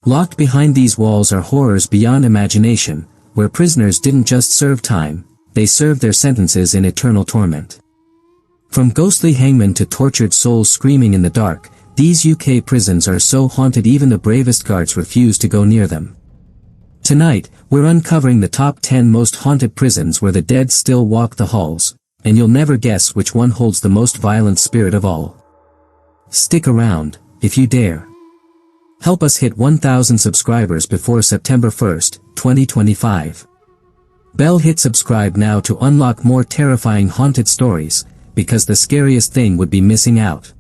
Locked behind these walls are horrors beyond imagination, where prisoners didn't just serve time, they served their sentences in eternal torment. From ghostly hangmen to tortured souls screaming in the dark, these UK prisons are so haunted even the bravest guards refuse to go near them. Tonight, we're uncovering the top 10 most haunted prisons where the dead still walk the halls, and you'll never guess which one holds the most violent spirit of all. Stick around, if you dare. Help us hit 1,000 subscribers before September 1st, 2025. Hit subscribe now to unlock more terrifying haunted stories, because the scariest thing would be missing out.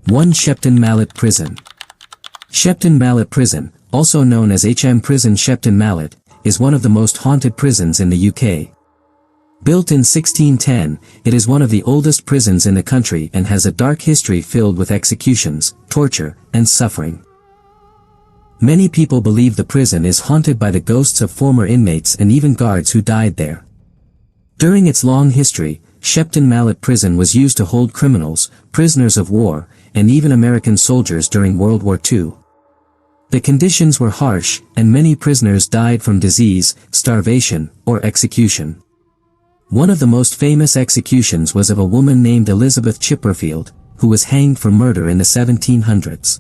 1. Shepan Mallet Prison. Shepan Mallet Prison, also known as Prison Shepan Mallet, is one of the most haunted prisons in the UK. Built in 1610, it is one of the oldest prisons in the country and has a dark history filled with executions, torture, and suffering. Many people believe the prison is haunted by the ghosts of former inmates and even guards who died there. During its long history, Shepan Mallet Prison was used to hold criminals, prisoners of war, and even American soldiers during World War II. The conditions were harsh, and many prisoners died from disease, starvation, or execution. One of the most famous executions was of a woman named Elizabeth Chipperfield, who was hanged for murder in the 1700s.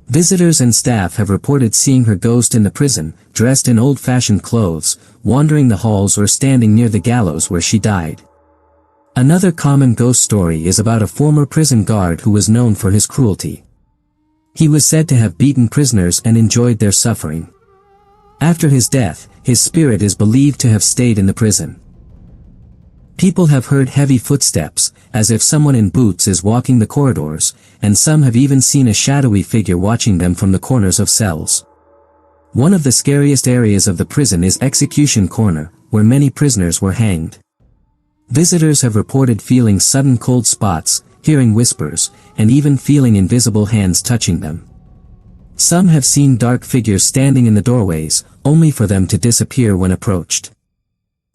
Visitors and staff have reported seeing her ghost in the prison, dressed in old-fashioned clothes, wandering the halls or standing near the gallows where she died. Another common ghost story is about a former prison guard who was known for his cruelty. He was said to have beaten prisoners and enjoyed their suffering. After his death, his spirit is believed to have stayed in the prison. People have heard heavy footsteps, as if someone in boots is walking the corridors, and some have even seen a shadowy figure watching them from the corners of cells. One of the scariest areas of the prison is Execution Corner, where many prisoners were hanged. Visitors have reported feeling sudden cold spots, hearing whispers, and even feeling invisible hands touching them. Some have seen dark figures standing in the doorways, only for them to disappear when approached.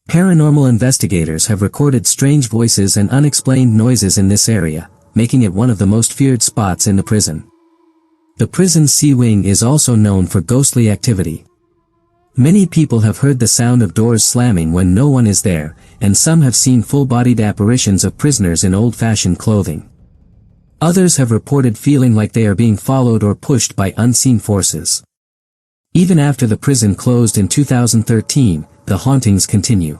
Paranormal investigators have recorded strange voices and unexplained noises in this area, making it one of the most feared spots in the prison. The prison's sea wing is also known for ghostly activity. Many people have heard the sound of doors slamming when no one is there, and some have seen full-bodied apparitions of prisoners in old-fashioned clothing. Others have reported feeling like they are being followed or pushed by unseen forces. Even after the prison closed in 2013, the hauntings continue.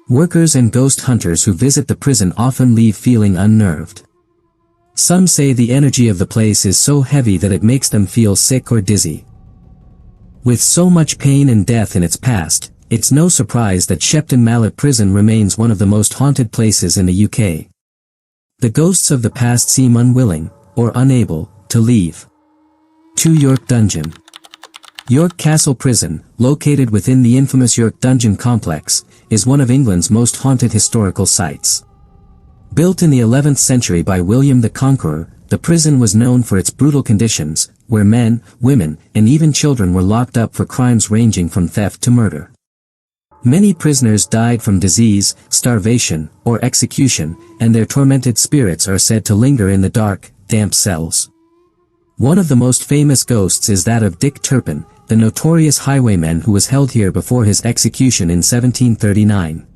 Workers and ghost hunters who visit the prison often leave feeling unnerved. Some say the energy of the place is so heavy that it makes them feel sick or dizzy. With so much pain and death in its past, it's no surprise that Shepan Mallet Prison remains one of the most haunted places in the UK. The ghosts of the past seem unwilling, or unable, to leave. 2. York Dungeon. York Castle Prison, located within the infamous York Dungeon complex, is one of England's most haunted historical sites. Built in the 11th century by William the Conqueror, the prison was known for its brutal conditions, where men, women, and even children were locked up for crimes ranging from theft to murder. Many prisoners died from disease, starvation, or execution, and their tormented spirits are said to linger in the dark, damp cells. One of the most famous ghosts is that of Dick Turpin, the notorious highwayman who was held here before his execution in 1739.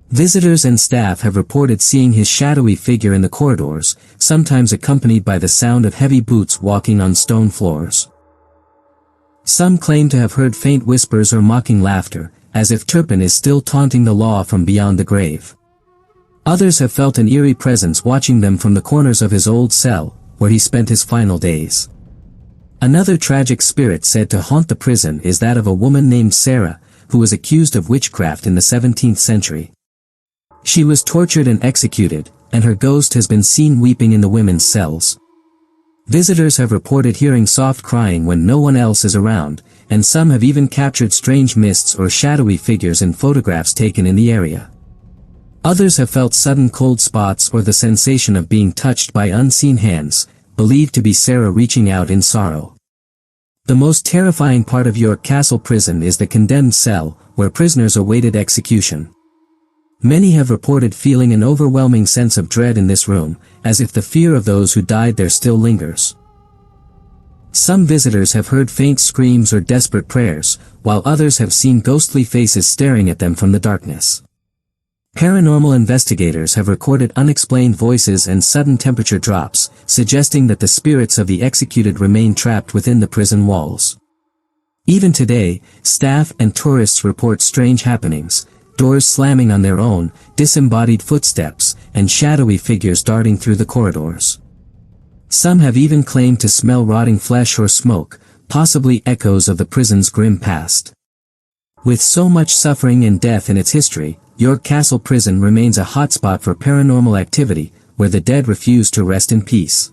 Visitors and staff have reported seeing his shadowy figure in the corridors, sometimes accompanied by the sound of heavy boots walking on stone floors. Some claim to have heard faint whispers or mocking laughter, as if Turpin is still taunting the law from beyond the grave. Others have felt an eerie presence watching them from the corners of his old cell, where he spent his final days. Another tragic spirit said to haunt the prison is that of a woman named Sarah, who was accused of witchcraft in the 17th century. She was tortured and executed, and her ghost has been seen weeping in the women's cells. Visitors have reported hearing soft crying when no one else is around, and some have even captured strange mists or shadowy figures in photographs taken in the area. Others have felt sudden cold spots or the sensation of being touched by unseen hands, believed to be Sarah reaching out in sorrow. The most terrifying part of York Castle Prison is the condemned cell, where prisoners awaited execution. Many have reported feeling an overwhelming sense of dread in this room, as if the fear of those who died there still lingers. Some visitors have heard faint screams or desperate prayers, while others have seen ghostly faces staring at them from the darkness. Paranormal investigators have recorded unexplained voices and sudden temperature drops, suggesting that the spirits of the executed remain trapped within the prison walls. Even today, staff and tourists report strange happenings, doors slamming on their own, disembodied footsteps, and shadowy figures darting through the corridors. Some have even claimed to smell rotting flesh or smoke, possibly echoes of the prison's grim past. With so much suffering and death in its history, York Castle Prison remains a hotspot for paranormal activity, where the dead refuse to rest in peace.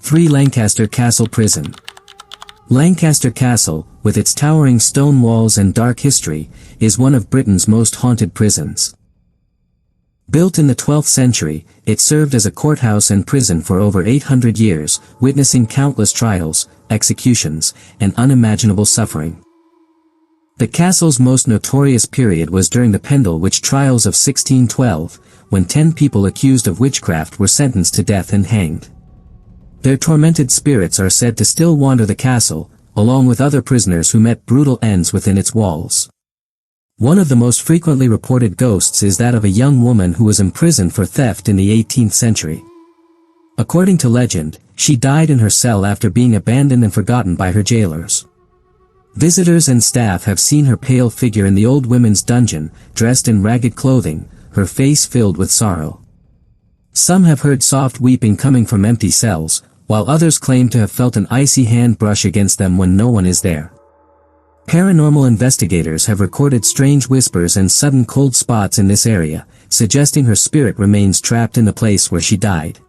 3. Lancaster Castle Prison. Lancaster Castle, with its towering stone walls and dark history, is one of Britain's most haunted prisons. Built in the 12th century, it served as a courthouse and prison for over 800 years, witnessing countless trials, executions, and unimaginable suffering. The castle's most notorious period was during the Pendle Witch Trials of 1612, when 10 people accused of witchcraft were sentenced to death and hanged. Their tormented spirits are said to still wander the castle, along with other prisoners who met brutal ends within its walls. One of the most frequently reported ghosts is that of a young woman who was imprisoned for theft in the 18th century. According to legend, she died in her cell after being abandoned and forgotten by her jailers. Visitors and staff have seen her pale figure in the old women's dungeon, dressed in ragged clothing, her face filled with sorrow. Some have heard soft weeping coming from empty cells, while others claim to have felt an icy hand brush against them when no one is there. Paranormal investigators have recorded strange whispers and sudden cold spots in this area, suggesting her spirit remains trapped in the place where she died.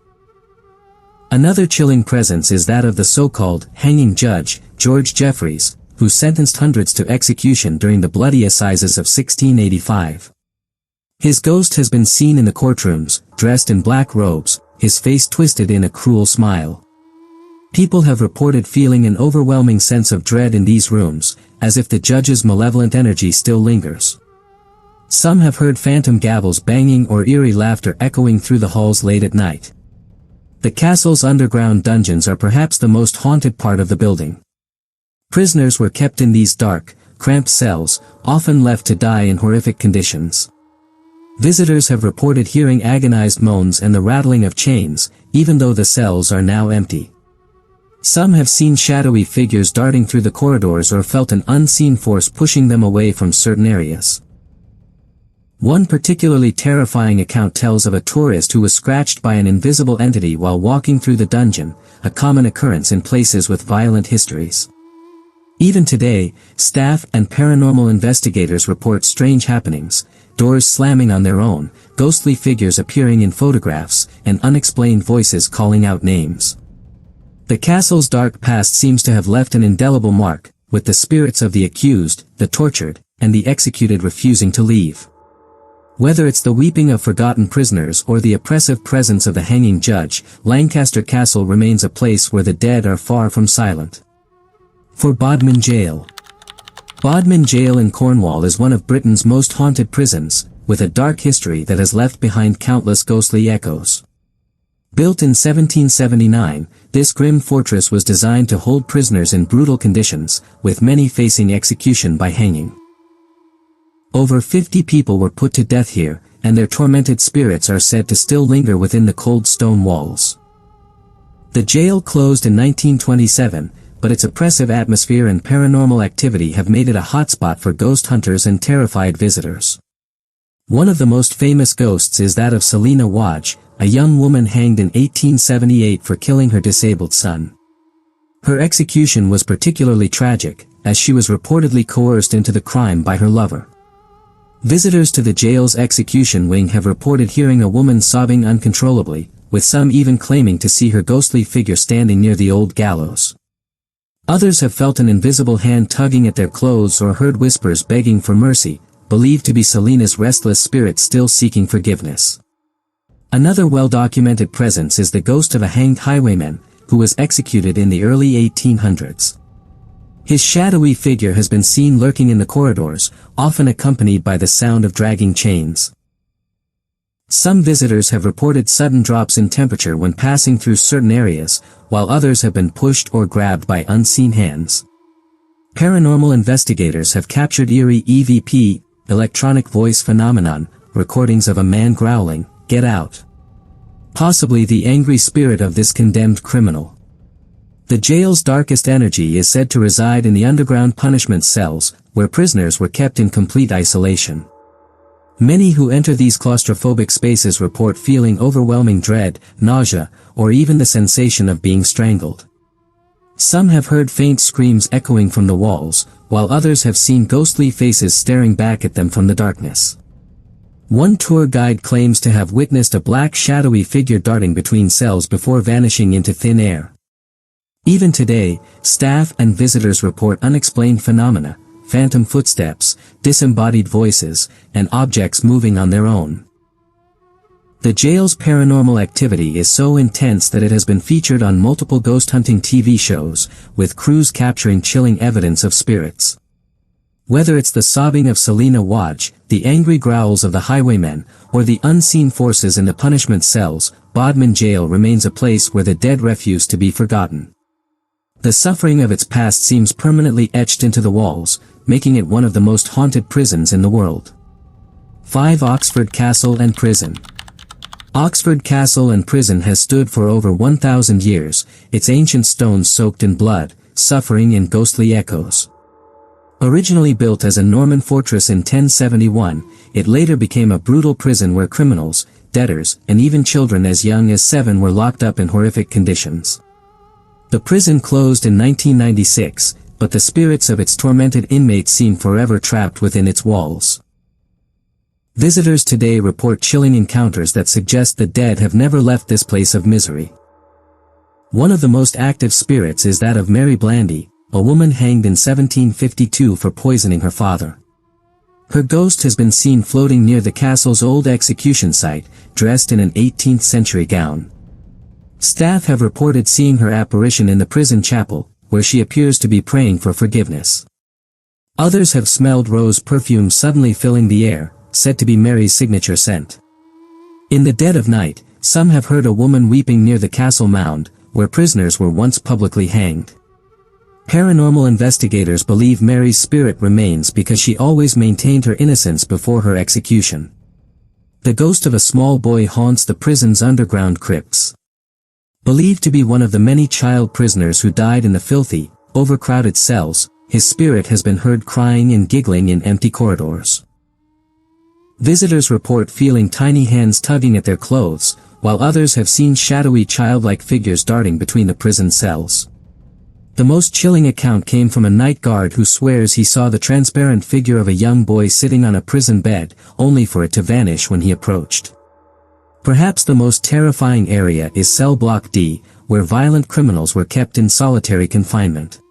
Another chilling presence is that of the so-called hanging judge, George Jeffreys, who sentenced hundreds to execution during the bloody assizes of 1685. His ghost has been seen in the courtrooms, dressed in black robes, his face twisted in a cruel smile. People have reported feeling an overwhelming sense of dread in these rooms, as if the judge's malevolent energy still lingers. Some have heard phantom gavels banging or eerie laughter echoing through the halls late at night. The castle's underground dungeons are perhaps the most haunted part of the building. Prisoners were kept in these dark, cramped cells, often left to die in horrific conditions. Visitors have reported hearing agonized moans and the rattling of chains, even though the cells are now empty. Some have seen shadowy figures darting through the corridors or felt an unseen force pushing them away from certain areas. One particularly terrifying account tells of a tourist who was scratched by an invisible entity while walking through the dungeon, a common occurrence in places with violent histories. Even today, staff and paranormal investigators report strange happenings, doors slamming on their own, ghostly figures appearing in photographs, and unexplained voices calling out names. The castle's dark past seems to have left an indelible mark, with the spirits of the accused, the tortured, and the executed refusing to leave. Whether it's the weeping of forgotten prisoners or the oppressive presence of the hanging judge, Lancaster Castle remains a place where the dead are far from silent. For Bodman Jail. Bodman Jail in Cornwall is one of Britain's most haunted prisons, with a dark history that has left behind countless ghostly echoes. Built in 1779, this grim fortress was designed to hold prisoners in brutal conditions, with many facing execution by hanging. Over 50 people were put to death here, and their tormented spirits are said to still linger within the cold stone walls. The jail closed in 1927, but its oppressive atmosphere and paranormal activity have made it a hotspot for ghost hunters and terrified visitors. One of the most famous ghosts is that of Selina Wadge, a young woman hanged in 1878 for killing her disabled son. Her execution was particularly tragic, as she was reportedly coerced into the crime by her lover. Visitors to the jail's execution wing have reported hearing a woman sobbing uncontrollably, with some even claiming to see her ghostly figure standing near the old gallows. Others have felt an invisible hand tugging at their clothes or heard whispers begging for mercy, believed to be Selina's restless spirit still seeking forgiveness. Another well-documented presence is the ghost of a hanged highwayman, who was executed in the early 1800s. His shadowy figure has been seen lurking in the corridors, often accompanied by the sound of dragging chains. Some visitors have reported sudden drops in temperature when passing through certain areas, while others have been pushed or grabbed by unseen hands. Paranormal investigators have captured eerie EVP, electronic voice phenomenon, recordings of a man growling, "Get out!" Possibly the angry spirit of this condemned criminal. The jail's darkest energy is said to reside in the underground punishment cells, where prisoners were kept in complete isolation. Many who enter these claustrophobic spaces report feeling overwhelming dread, nausea, or even the sensation of being strangled. Some have heard faint screams echoing from the walls, while others have seen ghostly faces staring back at them from the darkness. One tour guide claims to have witnessed a black shadowy figure darting between cells before vanishing into thin air. Even today, staff and visitors report unexplained phenomena, phantom footsteps, disembodied voices, and objects moving on their own. The jail's paranormal activity is so intense that it has been featured on multiple ghost hunting TV shows, with crews capturing chilling evidence of spirits. Whether it's the sobbing of Selena Wadj, the angry growls of the highwaymen, or the unseen forces in the punishment cells, Bodman Jail remains a place where the dead refuse to be forgotten. The suffering of its past seems permanently etched into the walls, making it one of the most haunted prisons in the world. 5. Oxford Castle and Prison. Oxford Castle and Prison has stood for over 1,000 years, its ancient stones soaked in blood, suffering and ghostly echoes. Originally built as a Norman fortress in 1071, it later became a brutal prison where criminals, debtors, and even children as young as 7 were locked up in horrific conditions. The prison closed in 1996, but the spirits of its tormented inmates seem forever trapped within its walls. Visitors today report chilling encounters that suggest the dead have never left this place of misery. One of the most active spirits is that of Mary Blandy, a woman hanged in 1752 for poisoning her father. Her ghost has been seen floating near the castle's old execution site, dressed in an 18th century gown. Staff have reported seeing her apparition in the prison chapel, where she appears to be praying for forgiveness. Others have smelled rose perfume suddenly filling the air, said to be Mary's signature scent. In the dead of night, some have heard a woman weeping near the castle mound, where prisoners were once publicly hanged. Paranormal investigators believe Mary's spirit remains because she always maintained her innocence before her execution. The ghost of a small boy haunts the prison's underground crypts. Believed to be one of the many child prisoners who died in the filthy, overcrowded cells, his spirit has been heard crying and giggling in empty corridors. Visitors report feeling tiny hands tugging at their clothes, while others have seen shadowy childlike figures darting between the prison cells. The most chilling account came from a night guard who swears he saw the transparent figure of a young boy sitting on a prison bed, only for it to vanish when he approached. Perhaps the most terrifying area is Cell Block D, where violent criminals were kept in solitary confinement.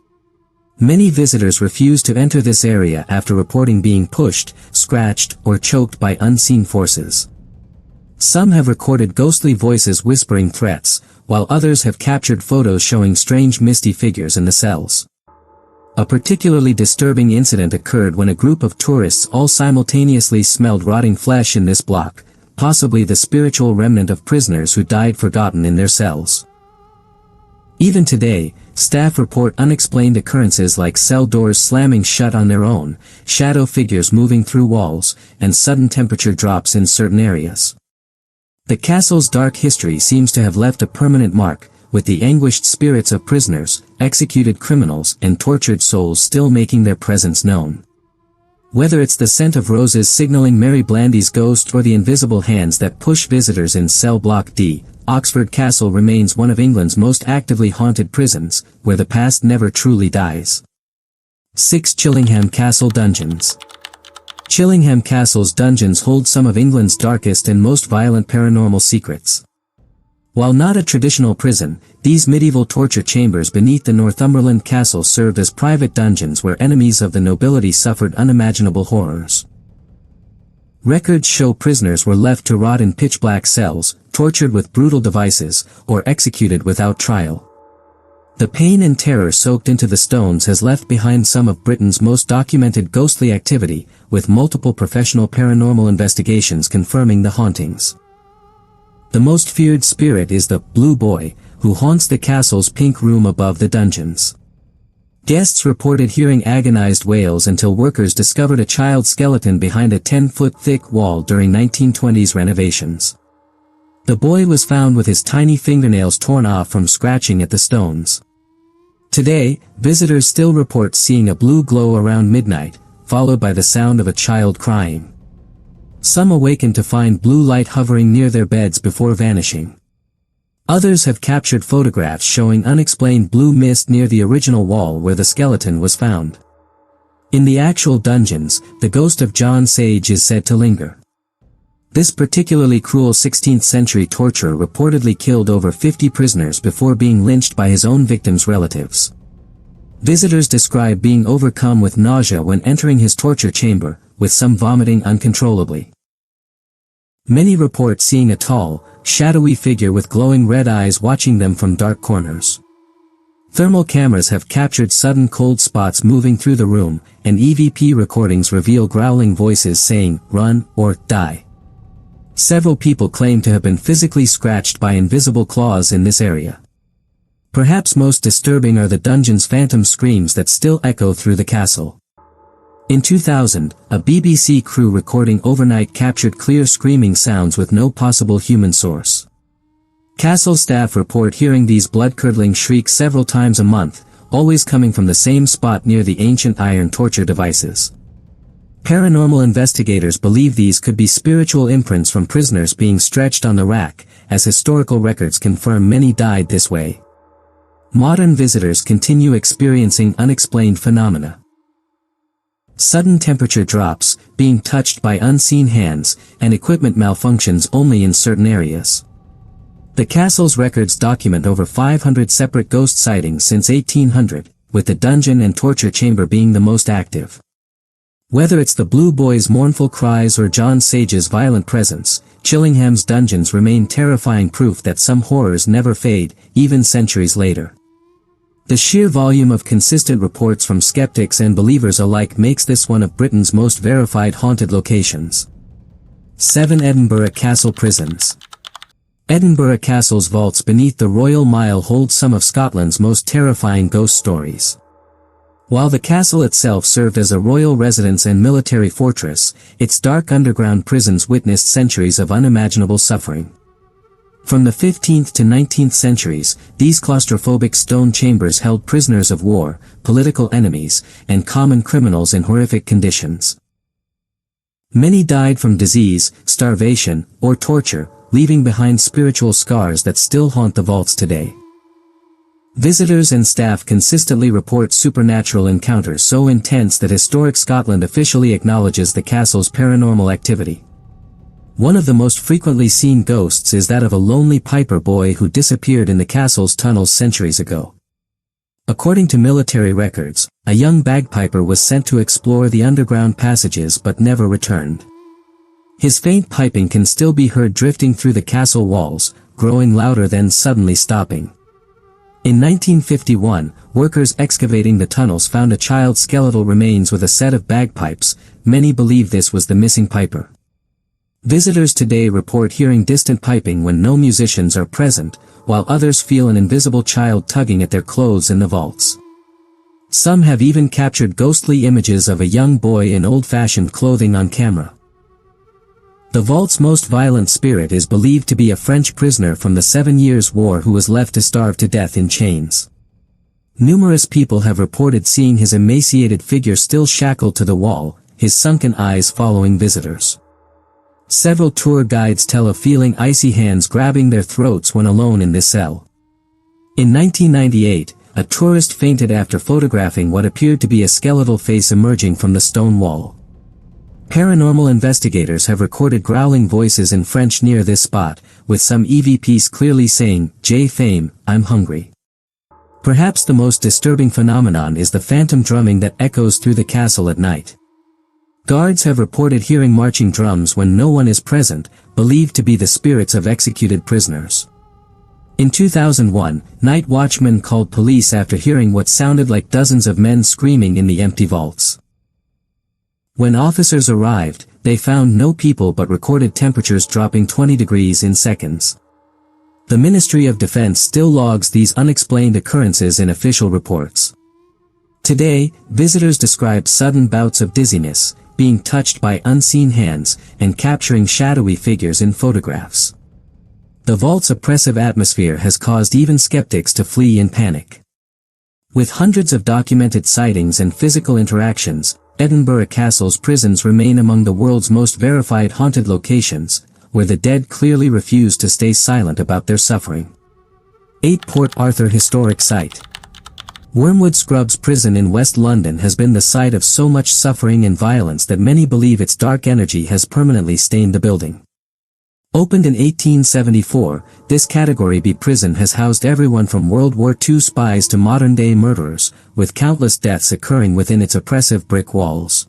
Many visitors refuse to enter this area after reporting being pushed, scratched, or choked by unseen forces. Some have recorded ghostly voices whispering threats, while others have captured photos showing strange misty figures in the cells. A particularly disturbing incident occurred when a group of tourists all simultaneously smelled rotting flesh in this block, possibly the spiritual remnant of prisoners who died forgotten in their cells. Even today, staff report unexplained occurrences like cell doors slamming shut on their own, shadow figures moving through walls, and sudden temperature drops in certain areas. The castle's dark history seems to have left a permanent mark, with the anguished spirits of prisoners, executed criminals, and tortured souls still making their presence known. Whether it's the scent of roses signaling Mary Blandy's ghost or the invisible hands that push visitors in Cell Block D, Oxford Castle remains one of England's most actively haunted prisons, where the past never truly dies. 6. Chillingham Castle Dungeons. Chillingham Castle's dungeons hold some of England's darkest and most violent paranormal secrets. While not a traditional prison, these medieval torture chambers beneath the Northumberland Castle served as private dungeons where enemies of the nobility suffered unimaginable horrors. Records show prisoners were left to rot in pitch-black cells, tortured with brutal devices, or executed without trial. The pain and terror soaked into the stones has left behind some of Britain's most documented ghostly activity, with multiple professional paranormal investigations confirming the hauntings. The most feared spirit is the Blue Boy, who haunts the castle's pink room above the dungeons. Guests reported hearing agonized wails until workers discovered a child skeleton behind a 10-foot thick wall during 1920s renovations. The boy was found with his tiny fingernails torn off from scratching at the stones. Today, visitors still report seeing a blue glow around midnight, followed by the sound of a child crying. Some awaken to find blue light hovering near their beds before vanishing. Others have captured photographs showing unexplained blue mist near the original wall where the skeleton was found. In the actual dungeons, the ghost of John Sage is said to linger. This particularly cruel 16th-century torturer reportedly killed over 50 prisoners before being lynched by his own victims' relatives. Visitors describe being overcome with nausea when entering his torture chamber, with some vomiting uncontrollably. Many report seeing a tall, shadowy figure with glowing red eyes watching them from dark corners. Thermal cameras have captured sudden cold spots moving through the room, and EVP recordings reveal growling voices saying, "Run," or "Die." Several people claim to have been physically scratched by invisible claws in this area. Perhaps most disturbing are the dungeon's phantom screams that still echo through the castle. In 2000, a BBC crew recording overnight captured clear screaming sounds with no possible human source. Castle staff report hearing these blood-curdling shrieks several times a month, always coming from the same spot near the ancient iron torture devices. Paranormal investigators believe these could be spiritual imprints from prisoners being stretched on the rack, as historical records confirm many died this way. Modern visitors continue experiencing unexplained phenomena. Sudden temperature drops, being touched by unseen hands, and equipment malfunctions only in certain areas. The castle's records document over 500 separate ghost sightings since 1800, with the dungeon and torture chamber being the most active. Whether it's the Blue Boy's mournful cries or John Sage's violent presence, Chillingham's dungeons remain terrifying proof that some horrors never fade, even centuries later. The sheer volume of consistent reports from skeptics and believers alike makes this one of Britain's most verified haunted locations. 7 Edinburgh Castle Prisons. Edinburgh Castle's vaults beneath the Royal Mile hold some of Scotland's most terrifying ghost stories. While the castle itself served as a royal residence and military fortress, its dark underground prisons witnessed centuries of unimaginable suffering. From the 15th to 19th centuries, these claustrophobic stone chambers held prisoners of war, political enemies, and common criminals in horrific conditions. Many died from disease, starvation, or torture, leaving behind spiritual scars that still haunt the vaults today. Visitors and staff consistently report supernatural encounters so intense that Historic Scotland officially acknowledges the castle's paranormal activity. One of the most frequently seen ghosts is that of a lonely piper boy who disappeared in the castle's tunnels centuries ago. According to military records, a young bagpiper was sent to explore the underground passages but never returned. His faint piping can still be heard drifting through the castle walls, growing louder then suddenly stopping. In 1951, workers excavating the tunnels found a child's skeletal remains with a set of bagpipes. Many believe this was the missing piper. Visitors today report hearing distant piping when no musicians are present, while others feel an invisible child tugging at their clothes in the vaults. Some have even captured ghostly images of a young boy in old-fashioned clothing on camera. The vault's most violent spirit is believed to be a French prisoner from the 7 Years' War who was left to starve to death in chains. Numerous people have reported seeing his emaciated figure still shackled to the wall, his sunken eyes following visitors. Several tour guides tell of feeling icy hands grabbing their throats when alone in this cell. In 1998, a tourist fainted after photographing what appeared to be a skeletal face emerging from the stone wall. Paranormal investigators have recorded growling voices in French near this spot, with some EVPs clearly saying, "J fame, I'm hungry." Perhaps the most disturbing phenomenon is the phantom drumming that echoes through the castle at night. Guards have reported hearing marching drums when no one is present, believed to be the spirits of executed prisoners. In 2001, night watchmen called police after hearing what sounded like dozens of men screaming in the empty vaults. When officers arrived, they found no people but recorded temperatures dropping 20 degrees in seconds. The Ministry of Defense still logs these unexplained occurrences in official reports. Today, visitors describe sudden bouts of dizziness, being touched by unseen hands, and capturing shadowy figures in photographs. The vault's oppressive atmosphere has caused even skeptics to flee in panic. With hundreds of documented sightings and physical interactions, Edinburgh Castle's prisons remain among the world's most verified haunted locations, where the dead clearly refuse to stay silent about their suffering. 8 Port Arthur Historic Site. Wormwood Scrubs prison in West London has been the site of so much suffering and violence that many believe its dark energy has permanently stained the building. Opened in 1874, this Category B prison has housed everyone from World War II spies to modern-day murderers, with countless deaths occurring within its oppressive brick walls.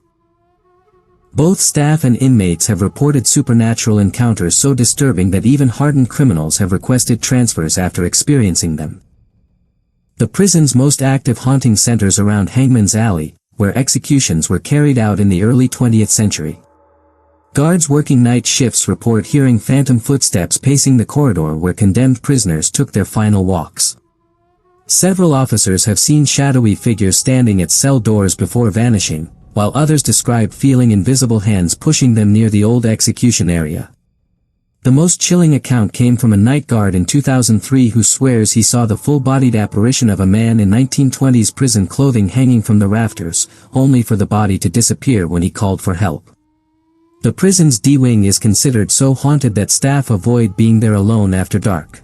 Both staff and inmates have reported supernatural encounters so disturbing that even hardened criminals have requested transfers after experiencing them. The prison's most active haunting centers around Hangman's Alley, where executions were carried out in the early 20th century. Guards working night shifts report hearing phantom footsteps pacing the corridor where condemned prisoners took their final walks. Several officers have seen shadowy figures standing at cell doors before vanishing, while others describe feeling invisible hands pushing them near the old execution area. The most chilling account came from a night guard in 2003 who swears he saw the full-bodied apparition of a man in 1920s prison clothing hanging from the rafters, only for the body to disappear when he called for help. The prison's D-wing is considered so haunted that staff avoid being there alone after dark.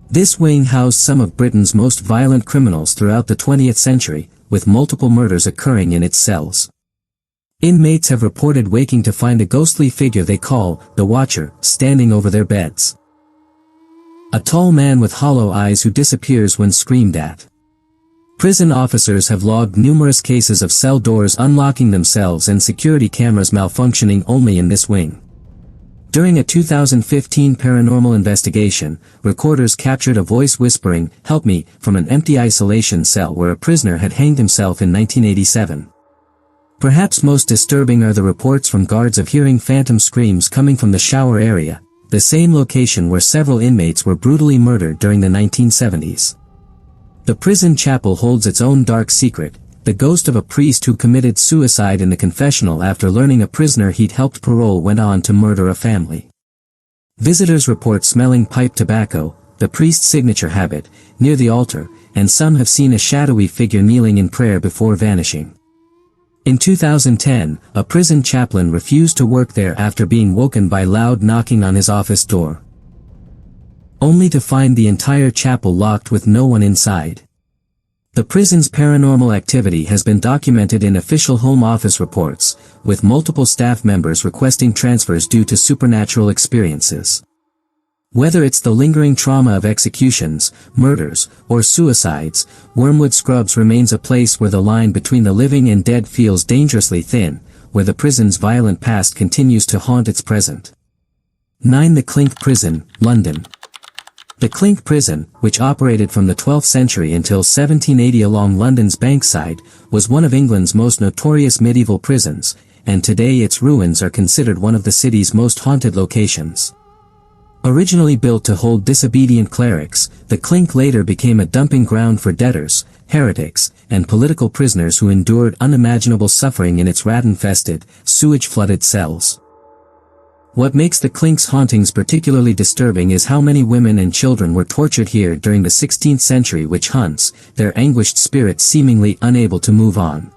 This wing housed some of Britain's most violent criminals throughout the 20th century, with multiple murders occurring in its cells. Inmates have reported waking to find a ghostly figure they call the Watcher standing over their beds. A tall man with hollow eyes who disappears when screamed at. Prison officers have logged numerous cases of cell doors unlocking themselves and security cameras malfunctioning only in this wing. During a 2015 paranormal investigation, recorders captured a voice whispering, "Help me," from an empty isolation cell where a prisoner had hanged himself in 1987. Perhaps most disturbing are the reports from guards of hearing phantom screams coming from the shower area, the same location where several inmates were brutally murdered during the 1970s. The prison chapel holds its own dark secret, the ghost of a priest who committed suicide in the confessional after learning a prisoner he'd helped parole went on to murder a family. Visitors report smelling pipe tobacco, the priest's signature habit, near the altar, and some have seen a shadowy figure kneeling in prayer before vanishing. In 2010, a prison chaplain refused to work there after being woken by loud knocking on his office door, only to find the entire chapel locked with no one inside. The prison's paranormal activity has been documented in official Home Office reports, with multiple staff members requesting transfers due to supernatural experiences. Whether it's the lingering trauma of executions, murders, or suicides, Wormwood Scrubs remains a place where the line between the living and dead feels dangerously thin, where the prison's violent past continues to haunt its present. 9. The Clink Prison, London. The Clink prison, which operated from the 12th century until 1780 along London's Bankside, was one of England's most notorious medieval prisons, and today its ruins are considered one of the city's most haunted locations. Originally built to hold disobedient clerics, the Clink later became a dumping ground for debtors, heretics, and political prisoners who endured unimaginable suffering in its rat-infested, sewage-flooded cells. What makes the Clink's hauntings particularly disturbing is how many women and children were tortured here during the 16th century witch hunts, their anguished spirits seemingly unable to move on.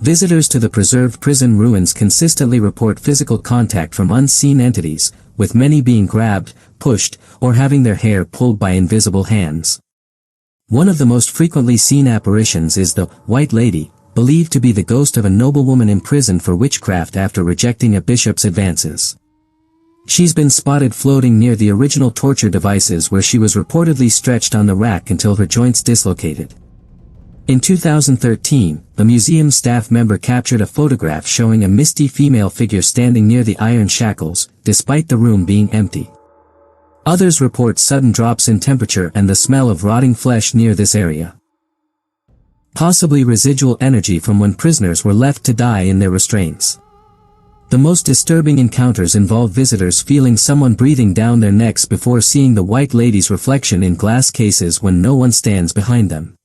Visitors to the preserved prison ruins consistently report physical contact from unseen entities, with many being grabbed, pushed, or having their hair pulled by invisible hands. One of the most frequently seen apparitions is the White Lady, believed to be the ghost of a noblewoman imprisoned for witchcraft after rejecting a bishop's advances. She's been spotted floating near the original torture devices where she was reportedly stretched on the rack until her joints dislocated. In 2013, a museum staff member captured a photograph showing a misty female figure standing near the iron shackles, despite the room being empty. Others report sudden drops in temperature and the smell of rotting flesh near this area. Possibly residual energy from when prisoners were left to die in their restraints. The most disturbing encounters involve visitors feeling someone breathing down their necks before seeing the White Lady's reflection in glass cases when no one stands behind them.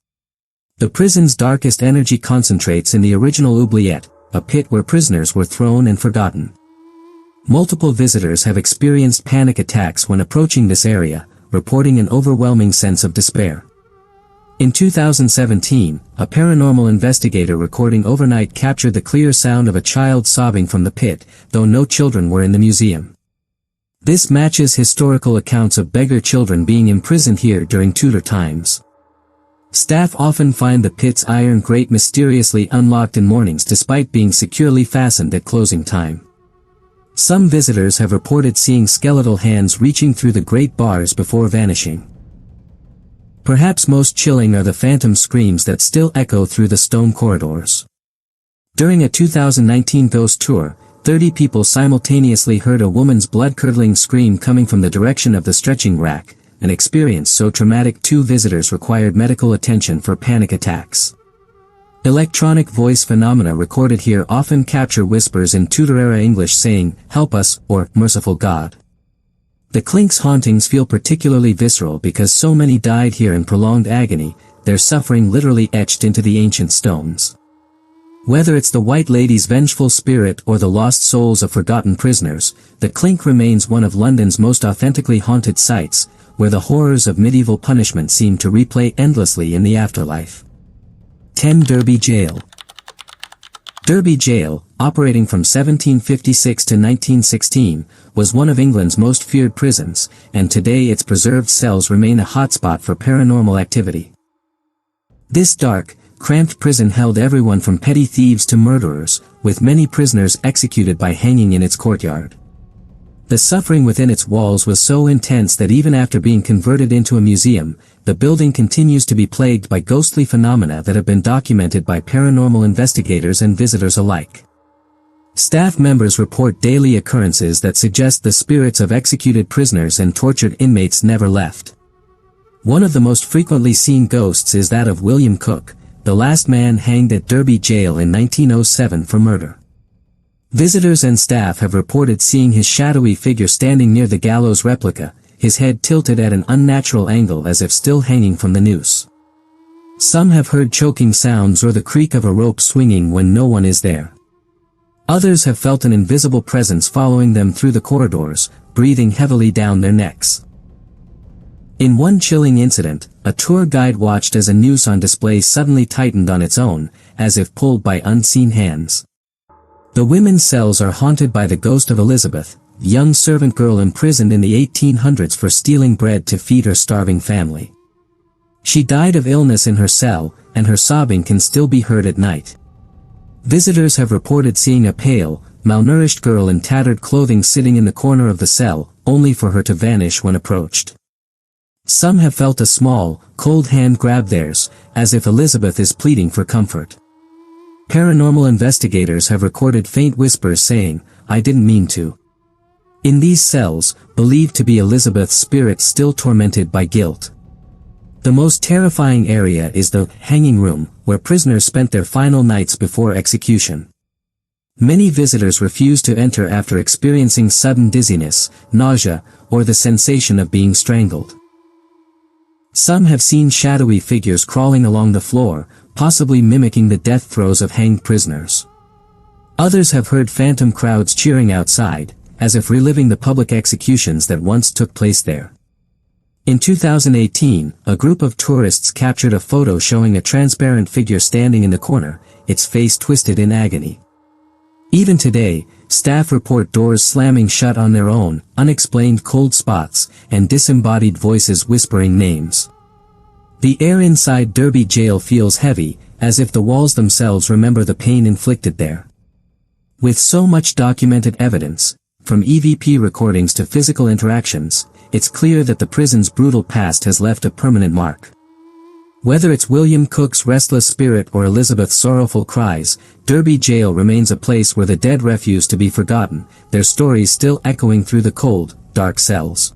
The prison's darkest energy concentrates in the original oubliette, a pit where prisoners were thrown and forgotten. Multiple visitors have experienced panic attacks when approaching this area, reporting an overwhelming sense of despair. In 2017, a paranormal investigator recording overnight captured the clear sound of a child sobbing from the pit, though no children were in the museum. This matches historical accounts of beggar children being imprisoned here during Tudor times. Staff often find the pit's iron grate mysteriously unlocked in mornings despite being securely fastened at closing time. Some visitors have reported seeing skeletal hands reaching through the grate bars before vanishing. Perhaps most chilling are the phantom screams that still echo through the stone corridors. During a 2019 ghost tour, 30 people simultaneously heard a woman's blood-curdling scream coming from the direction of the stretching rack, an experience so traumatic 2 visitors required medical attention for panic attacks. Electronic voice phenomena recorded here often capture whispers in Tudor-era English saying, "Help us," or "Merciful God." The Clink's hauntings feel particularly visceral because so many died here in prolonged agony, their suffering literally etched into the ancient stones. Whether it's the White Lady's vengeful spirit or the lost souls of forgotten prisoners, the Clink remains one of London's most authentically haunted sites, where the horrors of medieval punishment seem to replay endlessly in the afterlife. 10 Derby Jail. Derby Jail, operating from 1756 to 1916, was one of England's most feared prisons, and today its preserved cells remain a hotspot for paranormal activity. This dark, cramped prison held everyone from petty thieves to murderers, with many prisoners executed by hanging in its courtyard. The suffering within its walls was so intense that even after being converted into a museum, the building continues to be plagued by ghostly phenomena that have been documented by paranormal investigators and visitors alike. Staff members report daily occurrences that suggest the spirits of executed prisoners and tortured inmates never left. One of the most frequently seen ghosts is that of William Cook, the last man hanged at Derby Jail in 1907 for murder. Visitors and staff have reported seeing his shadowy figure standing near the gallows replica, his head tilted at an unnatural angle as if still hanging from the noose. Some have heard choking sounds or the creak of a rope swinging when no one is there. Others have felt an invisible presence following them through the corridors, breathing heavily down their necks. In one chilling incident, a tour guide watched as a noose on display suddenly tightened on its own, as if pulled by unseen hands. The women's cells are haunted by the ghost of Elizabeth, the young servant girl imprisoned in the 1800s for stealing bread to feed her starving family. She died of illness in her cell, and her sobbing can still be heard at night. Visitors have reported seeing a pale, malnourished girl in tattered clothing sitting in the corner of the cell, only for her to vanish when approached. Some have felt a small, cold hand grab theirs, as if Elizabeth is pleading for comfort. Paranormal investigators have recorded faint whispers saying, "I didn't mean to." In these cells, believed to be Elizabeth's spirit still tormented by guilt. The most terrifying area is the hanging room, where prisoners spent their final nights before execution. Many visitors refuse to enter after experiencing sudden dizziness, nausea, or the sensation of being strangled. Some have seen shadowy figures crawling along the floor, possibly mimicking the death throes of hanged prisoners. Others have heard phantom crowds cheering outside, as if reliving the public executions that once took place there. In 2018, a group of tourists captured a photo showing a transparent figure standing in the corner, its face twisted in agony. Even today, staff report doors slamming shut on their own, unexplained cold spots, and disembodied voices whispering names. The air inside Derby Jail feels heavy, as if the walls themselves remember the pain inflicted there. With so much documented evidence, from EVP recordings to physical interactions, it's clear that the prison's brutal past has left a permanent mark. Whether it's William Cook's restless spirit or Elizabeth's sorrowful cries, Derby Jail remains a place where the dead refuse to be forgotten, their stories still echoing through the cold, dark cells.